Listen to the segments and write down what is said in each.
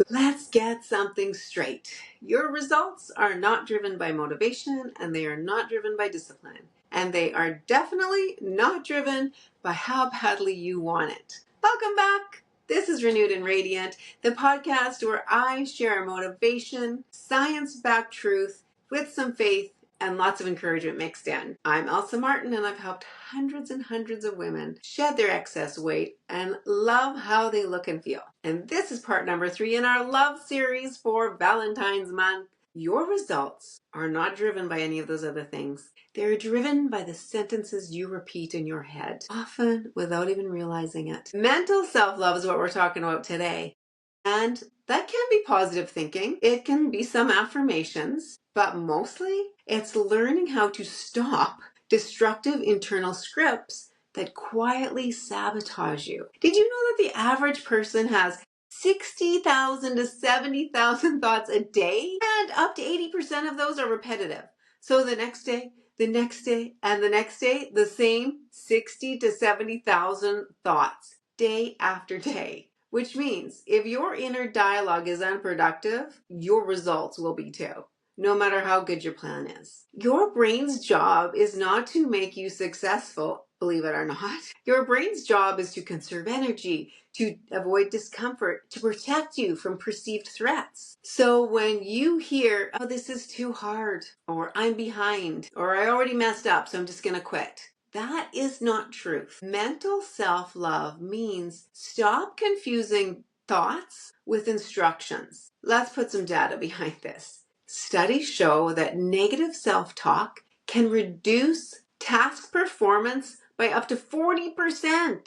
Let's get something straight. Your results are not driven by motivation, and they are not driven by discipline. And they are definitely not driven by how badly you want it. Welcome back. This is Renewed and Radiant, the podcast where I share motivation, science-backed truth with some faith and lots of encouragement mixed in. I'm Elsa Martin, and I've helped hundreds and hundreds of women shed their excess weight and love how they look and feel. And this is part number 3 in our love series for Valentine's month. Your results are not driven by any of those other things. They're driven by the sentences you repeat in your head, often without even realizing it. Mental self-love is what we're talking about today. And that can be positive thinking. It can be some affirmations, but mostly it's learning how to stop destructive internal scripts that quietly sabotage you. Did you know that the average person has 60,000 to 70,000 thoughts a day? And up to 80% of those are repetitive. So the next day, the next day, and the next day, the same 60 to 70,000 thoughts, day after day. Which means if your inner dialogue is unproductive, your results will be too, no matter how good your plan is. Your brain's job is not to make you successful, believe it or not. Your brain's job is to conserve energy, to avoid discomfort, to protect you from perceived threats. So when you hear, oh, this is too hard, or I'm behind, or I already messed up, so I'm just going to quit. That is not truth. Mental self-love means stop confusing thoughts with instructions. Let's put some data behind this. Studies show that negative self-talk can reduce task performance by up to 40%.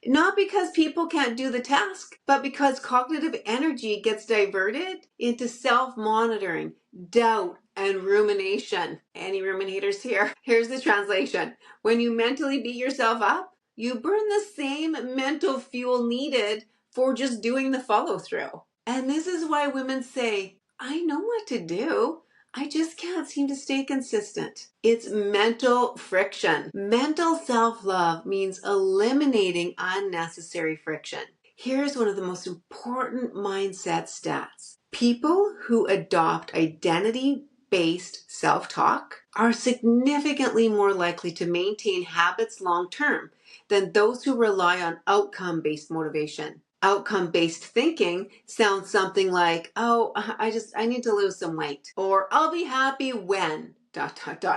Not because people can't do the task, but because cognitive energy gets diverted into self-monitoring, doubt, and rumination. Any ruminators here? Here's the translation. When you mentally beat yourself up, you burn the same mental fuel needed for just doing the follow-through. And this is why women say, I know what to do. I just can't seem to stay consistent. It's mental friction. Mental self-love means eliminating unnecessary friction. Here's one of the most important mindset stats. People who adopt identity-based self-talk are significantly more likely to maintain habits long-term than those who rely on outcome-based motivation. Outcome-based thinking sounds something like, oh, I need to lose some weight, or I'll be happy when, ...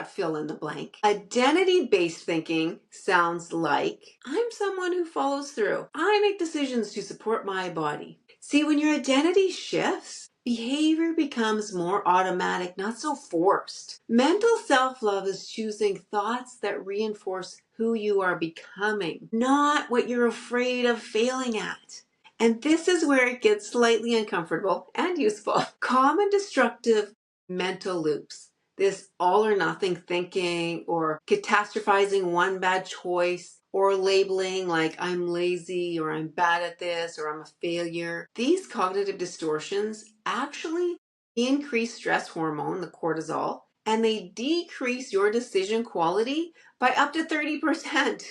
fill in the blank. Identity-based thinking sounds like, I'm someone who follows through. I make decisions to support my body. See, when your identity shifts, behavior becomes more automatic, not so forced. Mental self-love is choosing thoughts that reinforce who you are becoming, not what you're afraid of failing at. And this is where it gets slightly uncomfortable and useful. Common destructive mental loops. This all or nothing thinking, or catastrophizing one bad choice, or labeling like I'm lazy, or I'm bad at this, or I'm a failure. These cognitive distortions actually increase stress hormone, the cortisol, and they decrease your decision quality by up to 30%.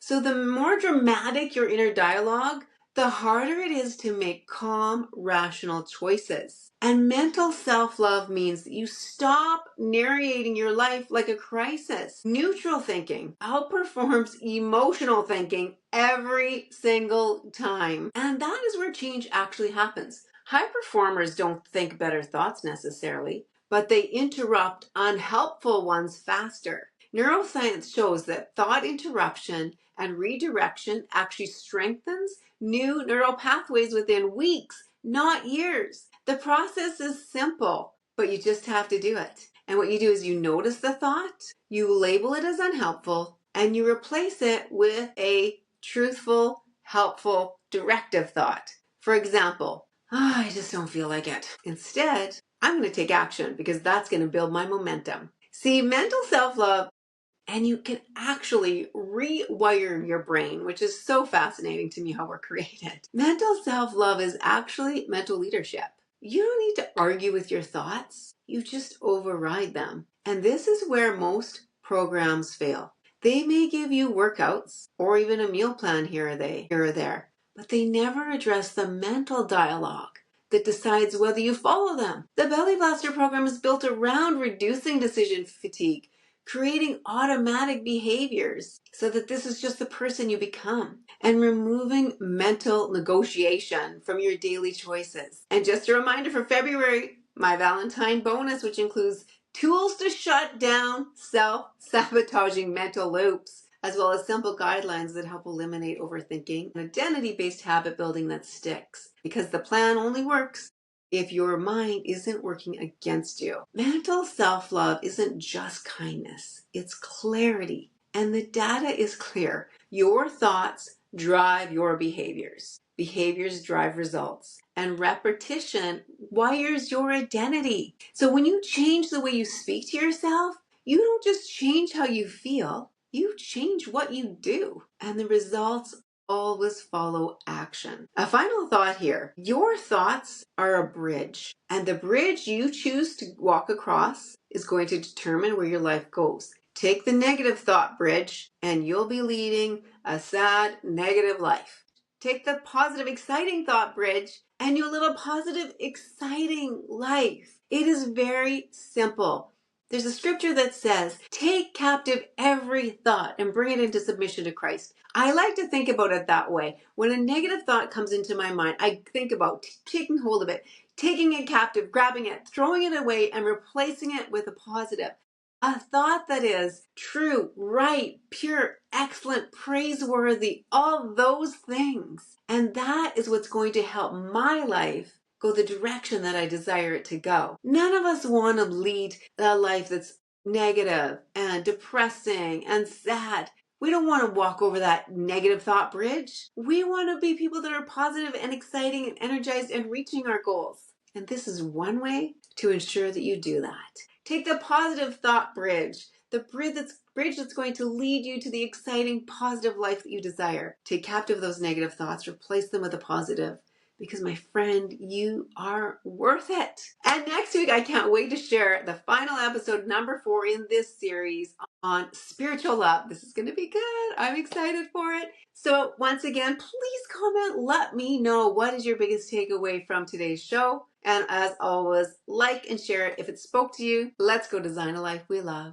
So the more dramatic your inner dialogue, the harder it is to make calm, rational choices. And mental self-love means that you stop narrating your life like a crisis. Neutral thinking outperforms emotional thinking every single time. And that is where change actually happens. High performers don't think better thoughts necessarily, but they interrupt unhelpful ones faster. Neuroscience shows that thought interruption and redirection actually strengthens new neural pathways within weeks, not years. The process is simple, but you just have to do it. And what you do is you notice the thought, you label it as unhelpful, and you replace it with a truthful, helpful, directive thought. For example, I just don't feel like it. Instead, I'm going to take action because that's going to build my momentum. See, mental self-love, and you can actually rewire your brain, which is so fascinating to me how we're created. Mental self-love is actually mental leadership. You don't need to argue with your thoughts. You just override them. And this is where most programs fail. They may give you workouts or even a meal plan here or there, but they never address the mental dialogue that decides whether you follow them. The Belly Blaster program is built around reducing decision fatigue, creating automatic behaviors so that this is just the person you become, and removing mental negotiation from your daily choices. And just a reminder for February, my Valentine bonus, which includes tools to shut down self-sabotaging mental loops, as well as simple guidelines that help eliminate overthinking and identity-based habit building that sticks. Because the plan only works if your mind isn't working against you. Mental self-love isn't just kindness, it's clarity. And the data is clear. Your thoughts drive your behaviors. Behaviors drive results. And repetition wires your identity. So when you change the way you speak to yourself, you don't just change how you feel, you change what you do. And the results always follow action. A final thought here. Your thoughts are a bridge, and the bridge you choose to walk across is going to determine where your life goes. Take the negative thought bridge, and you'll be leading a sad, negative life. Take the positive, exciting thought bridge, and you'll live a positive, exciting life. It is very simple. There's a scripture that says, take captive every thought and bring it into submission to Christ. I like to think about it that way. When a negative thought comes into my mind, I think about taking hold of it, taking it captive, grabbing it, throwing it away, and replacing it with a positive. A thought that is true, right, pure, excellent, praiseworthy, all those things. And that is what's going to help my life go the direction that I desire it to go. None of us want to lead a life that's negative and depressing and sad. We don't want to walk over that negative thought bridge. We want to be people that are positive and exciting and energized and reaching our goals. And this is one way to ensure that you do that. Take the positive thought bridge, the bridge that's going to lead you to the exciting, positive life that you desire. Take captive those negative thoughts, replace them with a positive. Because my friend, you are worth it. And next week, I can't wait to share the final episode, number 4 in this series on spiritual love. This is going to be good. I'm excited for it. So once again, please comment. Let me know what is your biggest takeaway from today's show. And as always, like and share it if it spoke to you. Let's go design a life we love.